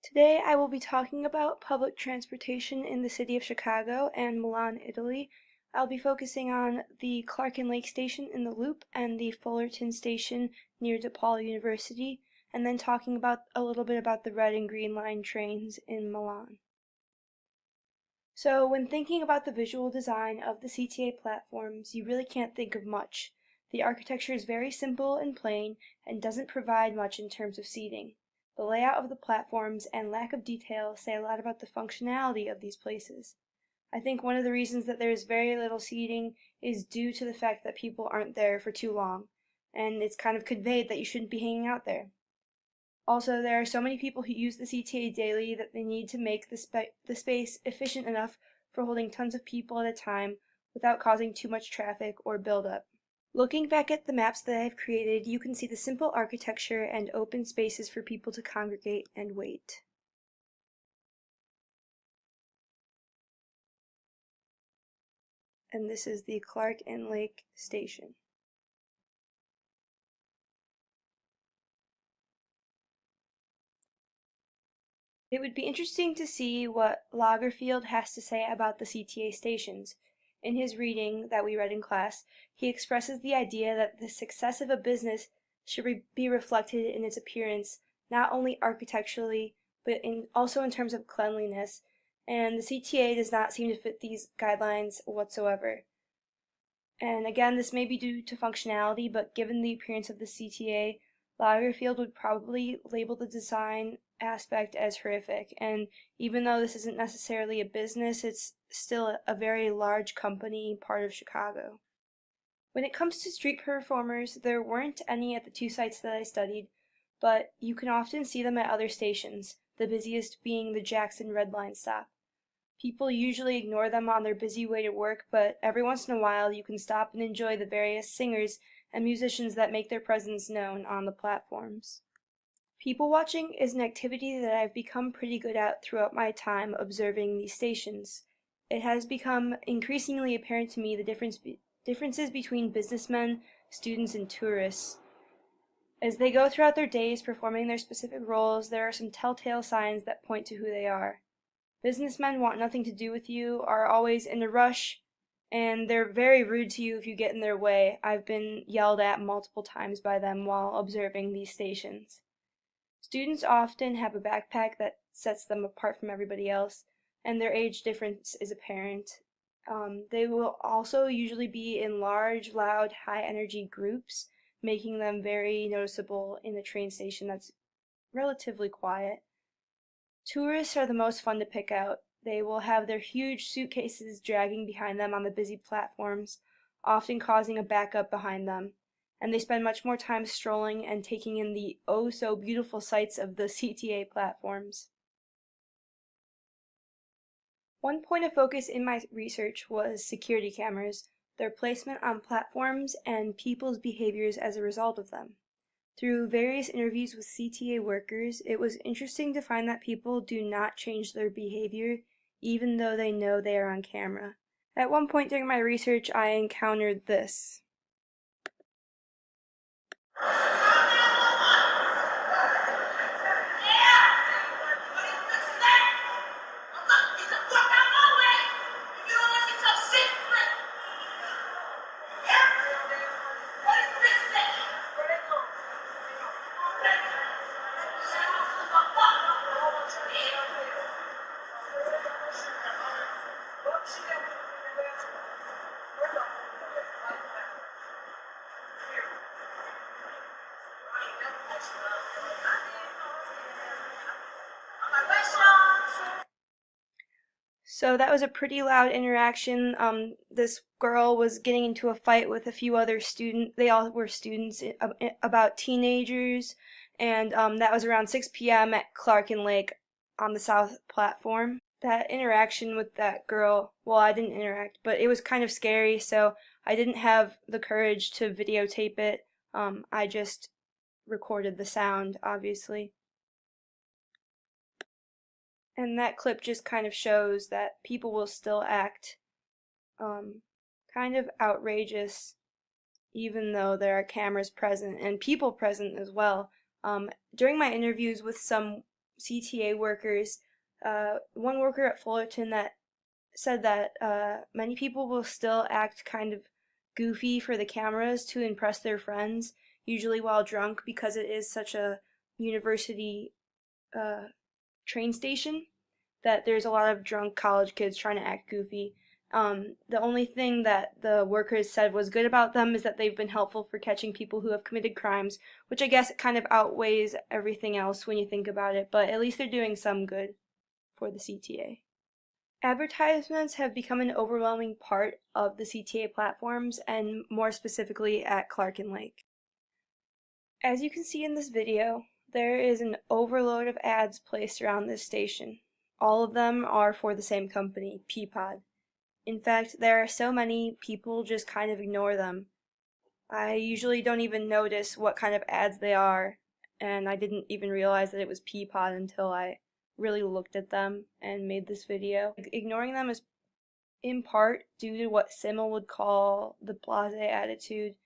Today I will be talking about public transportation in the city of Chicago and Milan, Italy. I'll be focusing on the Clark and Lake Station in the Loop and the Fullerton Station near DePaul University, and then talking about a little bit about the Red and Green Line trains in Milan. So when thinking about the visual design of the CTA platforms, you really can't think of much. The architecture is very simple and plain and doesn't provide much in terms of seating. The layout of the platforms and lack of detail say a lot about the functionality of these places. I think one of the reasons that there is very little seating is due to the fact that people aren't there for too long, and it's kind of conveyed that you shouldn't be hanging out there. Also, there are so many people who use the CTA daily that they need to make the space efficient enough for holding tons of people at a time without causing too much traffic or buildup. Looking back at the maps that I've created, you can see the simple architecture and open spaces for people to congregate and wait. And this is the Clark and Lake Station. It would be interesting to see what Lagerfeld has to say about the CTA stations. In his reading that we read in class, he expresses the idea that the success of a business should be reflected in its appearance, not only architecturally, but also in terms of cleanliness, and the CTA does not seem to fit these guidelines whatsoever. And again, this may be due to functionality, but given the appearance of the CTA, Lagerfeld would probably label the design aspect as horrific, and even though this isn't necessarily a business, it's still a very large company part of Chicago. When it comes to street performers, there weren't any at the two sites that I studied, but you can often see them at other stations, the busiest being the Jackson Red Line stop. People usually ignore them on their busy way to work, but every once in a while you can stop and enjoy the various singers and musicians that make their presence known on the platforms. People watching is an activity that I've become pretty good at throughout my time observing these stations. It has become increasingly apparent to me the differences between businessmen, students, and tourists. As they go throughout their days performing their specific roles, there are some telltale signs that point to who they are. Businessmen want nothing to do with you, are always in a rush, and they're very rude to you if you get in their way. I've been yelled at multiple times by them while observing these stations. Students often have a backpack that sets them apart from everybody else, and their age difference is apparent. They will also usually be in large, loud, high-energy groups, making them very noticeable in a train station that's relatively quiet. Tourists are the most fun to pick out. They will have their huge suitcases dragging behind them on the busy platforms, often causing a backup behind them, and they spend much more time strolling and taking in the oh-so-beautiful sights of the CTA platforms. One point of focus in my research was security cameras, their placement on platforms, and people's behaviors as a result of them. Through various interviews with CTA workers, it was interesting to find that people do not change their behavior even though they know they are on camera. At one point during my research, I encountered this. So that was a pretty loud interaction. This girl was getting into a fight with a few other students. They all were students, about teenagers, and that was around 6 p.m. at Clark and Lake on the south platform. That interaction with that girl, well, I didn't interact, but it was kind of scary, so I didn't have the courage to videotape it. I just recorded the sound, obviously. And that clip just kind of shows that people will still act kind of outrageous even though there are cameras present and people present as well. During my interviews with some CTA workers. One worker at Fullerton that said that many people will still act kind of goofy for the cameras to impress their friends, usually while drunk, because it is such a university train station that there's a lot of drunk college kids trying to act goofy. The only thing that the workers said was good about them is that they've been helpful for catching people who have committed crimes, which I guess kind of outweighs everything else when you think about it, but at least they're doing some good for the CTA. Advertisements have become an overwhelming part of the CTA platforms, and more specifically at Clark and Lake. As you can see in this video, there is an overload of ads placed around this station. All of them are for the same company, Peapod. In fact, there are so many, people just kind of ignore them. I usually don't even notice what kind of ads they are, and I didn't even realize that it was Peapod until I really looked at them and made this video. Ignoring them is in part due to what Simmel would call the blasé attitude.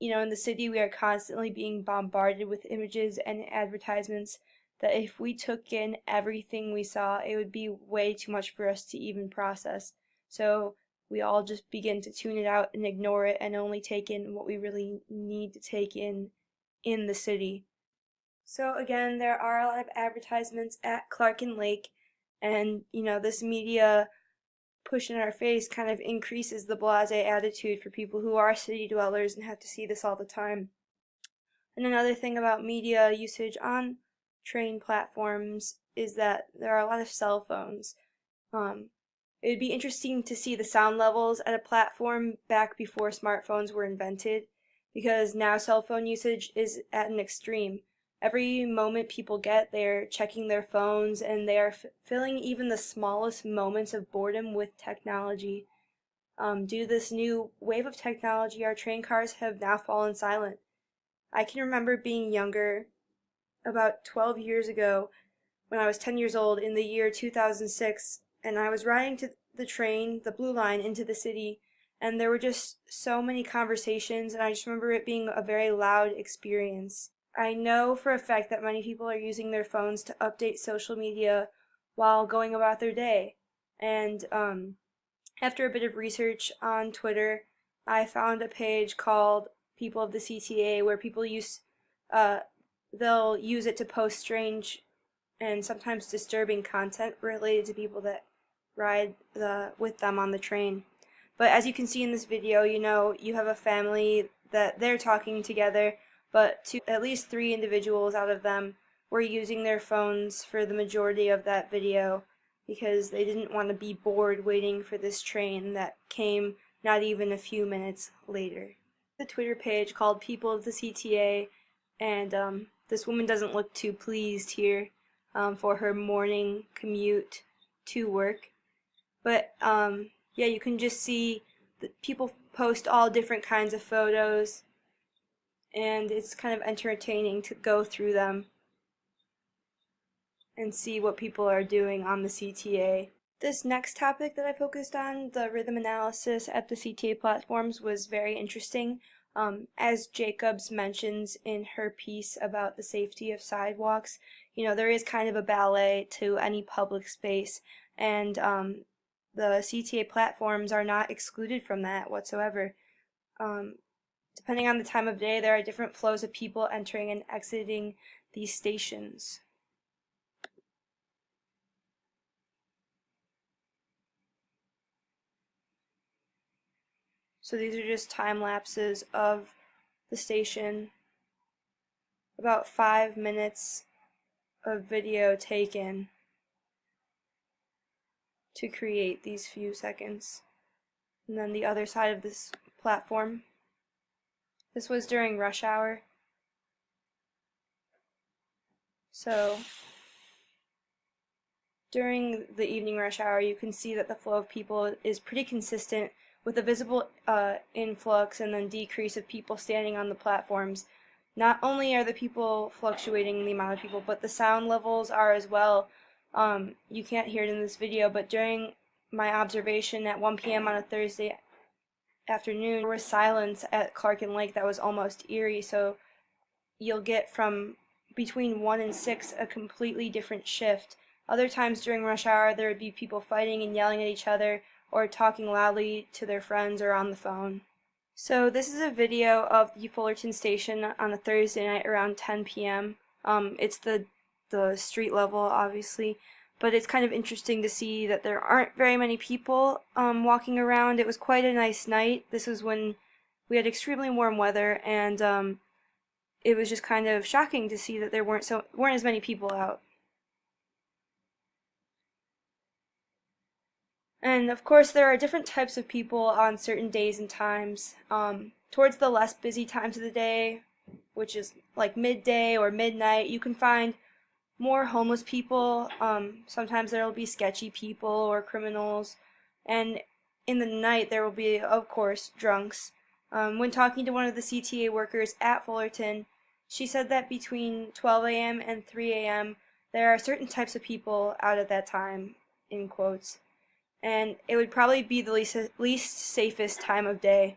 You know, in the city we are constantly being bombarded with images and advertisements that if we took in everything we saw, it would be way too much for us to even process. So we all just begin to tune it out and ignore it and only take in what we really need to take in the city. So again, there are a lot of advertisements at Clark and Lake, and this media push in our face kind of increases the blasé attitude for people who are city dwellers and have to see this all the time. And another thing about media usage on train platforms is that there are a lot of cell phones. It would be interesting to see the sound levels at a platform back before smartphones were invented, because now cell phone usage is at an extreme. Every moment people get, they're checking their phones, and they are filling even the smallest moments of boredom with technology. Due to this new wave of technology, our train cars have now fallen silent. I can remember being younger, about 12 years ago, when I was 10 years old, in the year 2006, and I was riding to the train, the Blue Line, into the city, and there were just so many conversations, and I just remember it being a very loud experience. I know for a fact that many people are using their phones to update social media while going about their day. And after a bit of research on Twitter, I found a page called People of the CTA where people they'll use it to post strange and sometimes disturbing content related to people that ride with them on the train. But as you can see in this video, you have a family that they're talking together, but at least 3 individuals out of them were using their phones for the majority of that video because they didn't want to be bored waiting for this train that came not even a few minutes later. The Twitter page called People of the CTA, and this woman doesn't look too pleased here for her morning commute to work. But yeah, you can just see that people post all different kinds of photos, and it's kind of entertaining to go through them and see what people are doing on the CTA. This next topic that I focused on, the rhythm analysis at the CTA platforms, was very interesting. As Jacobs mentions in her piece about the safety of sidewalks, there is kind of a ballet to any public space, and the CTA platforms are not excluded from that whatsoever. Depending on the time of day, there are different flows of people entering and exiting these stations. So these are just time lapses of the station. About 5 minutes of video taken to create these few seconds. And then the other side of this platform. This was during rush hour. So during the evening rush hour, you can see that the flow of people is pretty consistent, with a visible influx and then decrease of people standing on the platforms. Not only are the people fluctuating in the amount of people, but the sound levels are as well. You can't hear it in this video, but during my observation at 1 p.m. on a Thursday afternoon, there was silence at Clark and Lake that was almost eerie, so you'll get from between 1 and 6 a completely different shift. Other times during rush hour, there would be people fighting and yelling at each other or talking loudly to their friends or on the phone. So this is a video of the Fullerton station on a Thursday night around 10 p.m. It's the street level, obviously, but it's kind of interesting to see that there aren't very many people walking around. It was quite a nice night. This was when we had extremely warm weather, and it was just kind of shocking to see that there weren't as many people out. And of course, there are different types of people on certain days and times. Towards the less busy times of the day, which is like midday or midnight, you can find more homeless people. Sometimes there will be sketchy people or criminals. And in the night, there will be, of course, drunks. When talking to one of the CTA workers at Fullerton, she said that between 12 a.m. and 3 a.m., there are certain types of people out at that time, in quotes. And it would probably be the least safest time of day.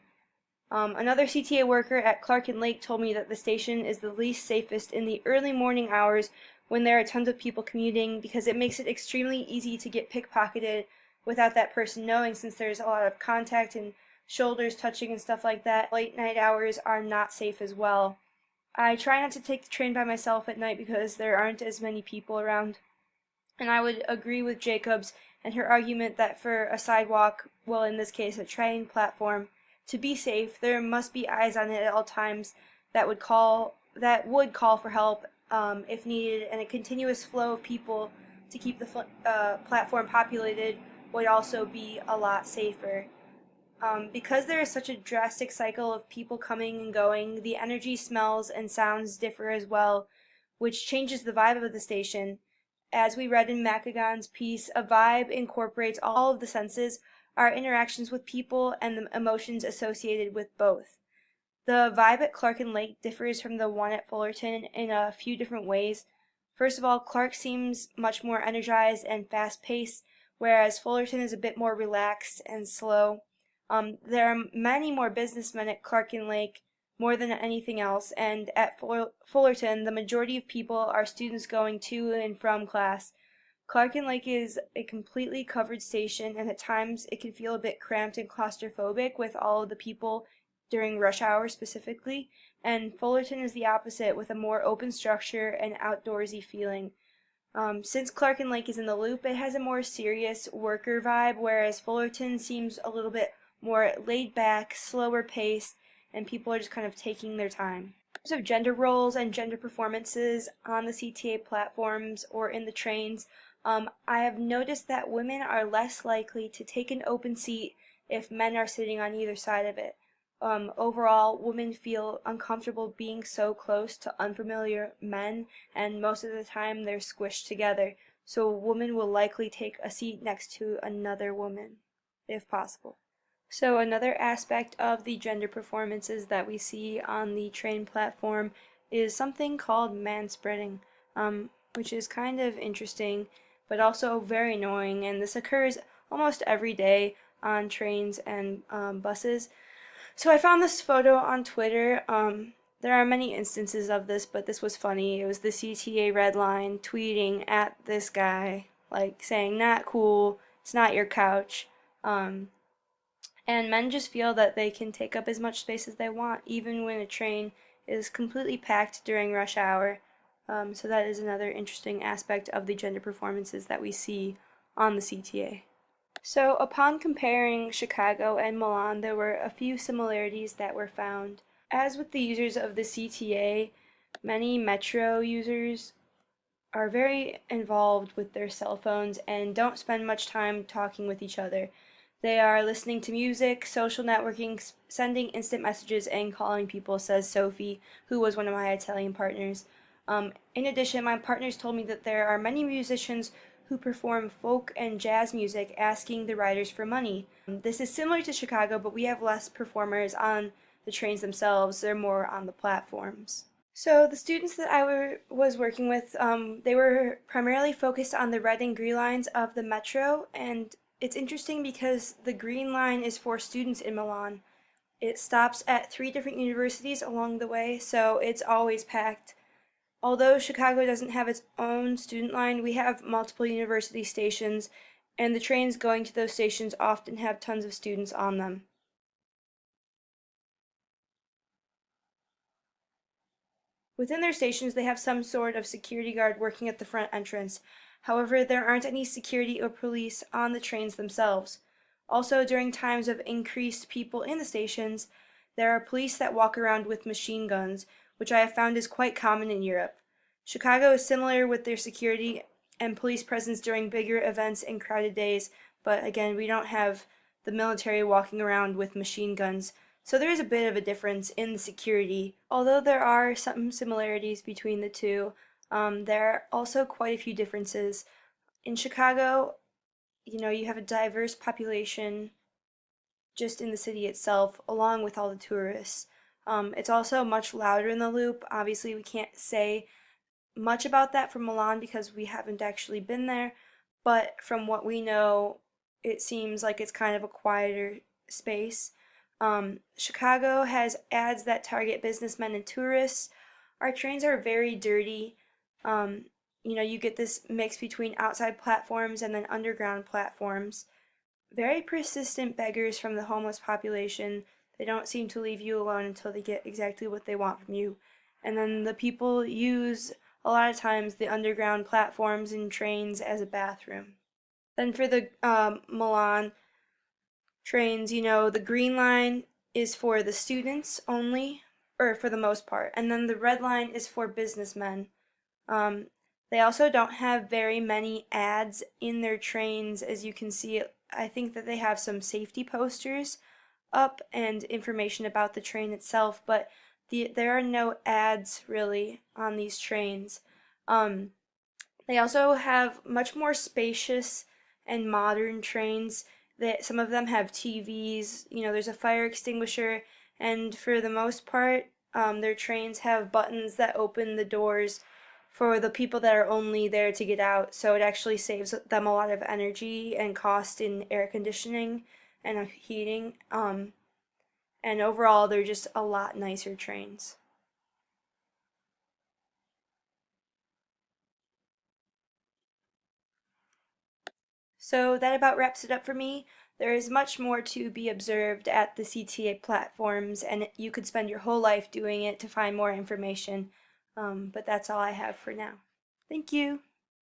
Another CTA worker at Clark and Lake told me that the station is the least safest in the early morning hours when there are tons of people commuting, because it makes it extremely easy to get pickpocketed without that person knowing, since there's a lot of contact and shoulders touching and stuff like that. Late night hours are not safe as well. I try not to take the train by myself at night because there aren't as many people around. And I would agree with Jacobs and her argument that for a sidewalk, well, in this case a train platform, to be safe, there must be eyes on it at all times that would call for help if needed, and a continuous flow of people to keep the platform populated would also be a lot safer. Because there is such a drastic cycle of people coming and going, the energy, smells, and sounds differ as well, which changes the vibe of the station. As we read in Macagon's piece, a vibe incorporates all of the senses, our interactions with people, and the emotions associated with both. The vibe at Clark and Lake differs from the one at Fullerton in a few different ways. First of all, Clark seems much more energized and fast-paced, whereas Fullerton is a bit more relaxed and slow. There are many more businessmen at Clark and Lake, more than anything else, and at Fullerton, the majority of people are students going to and from class. Clark and Lake is a completely covered station, and at times it can feel a bit cramped and claustrophobic with all of the people during rush hour specifically, and Fullerton is the opposite, with a more open structure and outdoorsy feeling. Since Clark and Lake is in the loop, it has a more serious worker vibe, whereas Fullerton seems a little bit more laid back, slower paced, and people are just kind of taking their time. In terms of gender roles and gender performances on the CTA platforms or in the trains, I have noticed that women are less likely to take an open seat if men are sitting on either side of it. Overall, women feel uncomfortable being so close to unfamiliar men, and most of the time they're squished together, so a woman will likely take a seat next to another woman, if possible. So another aspect of the gender performances that we see on the train platform is something called manspreading, which is kind of interesting, but also very annoying, and this occurs almost every day on trains and buses. So I found this photo on Twitter. There are many instances of this, but this was funny. It was the CTA Red Line tweeting at this guy, like saying, "Not cool, it's not your couch." And men just feel that they can take up as much space as they want, even when a train is completely packed during rush hour. So that is another interesting aspect of the gender performances that we see on the CTA. So upon comparing Chicago and Milan, there were a few similarities that were found. As with the users of the CTA, many metro users are very involved with their cell phones and don't spend much time talking with each other. They are listening to music, social networking, sending instant messages, and calling people, says Sophie, who was one of my Italian partners. In addition, my partners told me that there are many musicians who perform folk and jazz music asking the riders for money. This is similar to Chicago, but we have less performers on the trains themselves. They're more on the platforms. So the students that I was working with, they were primarily focused on the red and green lines of the metro, and it's interesting because the green line is for students in Milan. It stops at 3 different universities along the way, so it's always packed. Although Chicago doesn't have its own student line, we have multiple university stations, and the trains going to those stations often have tons of students on them. Within their stations, they have some sort of security guard working at the front entrance. However, there aren't any security or police on the trains themselves. Also, during times of increased people in the stations, there are police that walk around with machine guns, which I have found is quite common in Europe. Chicago is similar with their security and police presence during bigger events and crowded days, but again, we don't have the military walking around with machine guns. So there is a bit of a difference in the security. Although there are some similarities between the two, there are also quite a few differences. In Chicago, you have a diverse population just in the city itself, along with all the tourists. It's also much louder in the Loop. Obviously, we can't say much about that from Milan because we haven't actually been there, but from what we know, it seems like it's kind of a quieter space. Chicago has ads that target businessmen and tourists. Our trains are very dirty. Um, you get this mix between outside platforms and then underground platforms. Very persistent beggars from the homeless population. They don't seem to leave you alone until they get exactly what they want from you. And then the people use a lot of times the underground platforms and trains as a bathroom. Then for the Milan trains, the green line is for the students only, or for the most part, and then the red line is for businessmen. Um, they also don't have very many ads in their trains, as you can see. I think that they have some safety posters up and information about the train itself, but there are no ads really on these trains. Um, they also have much more spacious and modern trains. That some of them have TVs, there's a fire extinguisher, and for the most part, their trains have buttons that open the doors for the people that are only there to get out, so it actually saves them a lot of energy and cost in air conditioning and heating. And overall, they're just a lot nicer trains. So that about wraps it up for me. There is much more to be observed at the CTA platforms, and you could spend your whole life doing it to find more information. But that's all I have for now. Thank you.